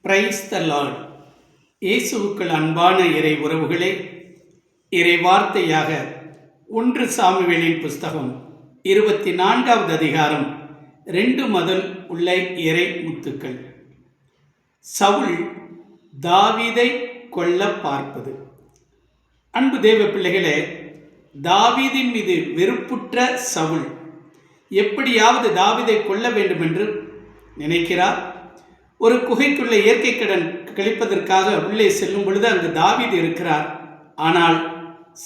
Praise the Lord. இயேசுவுக்குள் அன்பான இறை உறவுகளே, இறை வார்த்தையாக 1 சாமுவேலின் புஸ்தகம் 24வது அதிகாரம் 2 முதல் உள்ள இறை முத்துக்கள். சவுல் தாவீதை கொல்ல பார்ப்பது. அன்பு தேவ பிள்ளைகளே, தாவீதின் மீது வெறுப்புற்ற சவுல் எப்படியாவது தாவீதை கொல்ல வேண்டும் என்று நினைக்கிறார். ஒரு குகைக்குள்ள இயற்கை கடன் கழிப்பதற்காக உள்ளே செல்லும் பொழுது அங்கு தாவீது இருக்கிறார். ஆனால்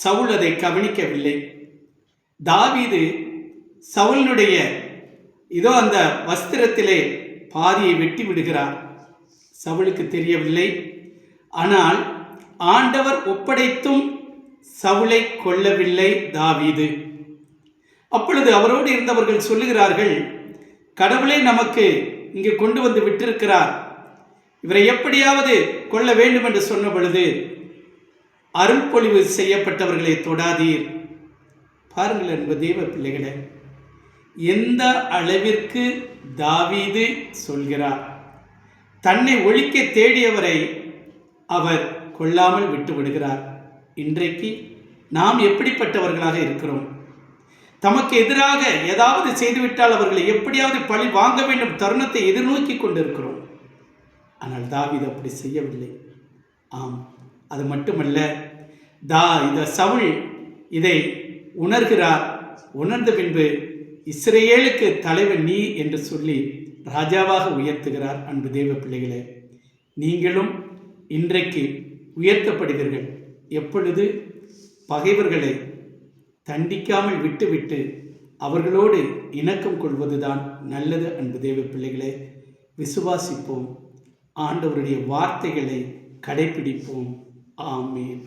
சவுல் அதை கவனிக்கவில்லை. தாவீது சவுலினுடைய அந்த வஸ்திரத்திலே பாதியை வெட்டி விடுகிறார். சவுலுக்கு தெரியவில்லை. ஆனால் ஆண்டவர் ஒப்படைத்தும் சவுலை கொல்லவில்லை தாவீது. அப்பொழுது அவரோடு இருந்தவர்கள் சொல்லுகிறார்கள், கடவுளை நமக்கு இங்கு கொண்டு வந்து விட்டிருக்கிறார், இவரை எப்படியாவது கொள்ள வேண்டும் என்று சொன்ன பொழுது, அருள் பொழிவு செய்யப்பட்டவர்களை தொடாதீர். பாருங்கள் என்பது தேவ பிள்ளைகளே, எந்த அளவிற்கு தாவீது சொல்கிறார். தன்னை ஒழிக்க தேடியவரை அவர் கொல்லாமல் விட்டு விடுகிறார். இன்றைக்கு நாம் எப்படிப்பட்டவர்களாக இருக்கிறோம்? தமக்கு எதிராக ஏதாவது செய்துவிட்டால் அவர்களை எப்படியாவது பழி வாங்க வேண்டும் தருணத்தை எதிர்நோக்கி கொண்டிருக்கிறோம். ஆனால் தாவீது அப்படி செய்யவில்லை. ஆம், அது மட்டுமல்ல, சவுல் இதை உணர்கிறார். உணர்ந்த பின்பு இஸ்ரேலுக்கு தலைவன் நீ என்று சொல்லி ராஜாவாக உயர்த்துகிறார். அன்பு தேவ பிள்ளைகளே, நீங்களும் இன்றைக்கு உயர்த்தப்படுவீர்கள். எப்பொழுது? பகைவர்களை தண்டிக்காமல் விட்டுவிட்டு அவர்களோடு இணக்கம் கொள்வதுதான் நல்லது. அன்பு தேவ பிள்ளைகளே, விசுவாசிப்போம், ஆண்டவருடைய வார்த்தைகளை கடைபிடிப்போம். ஆமென்.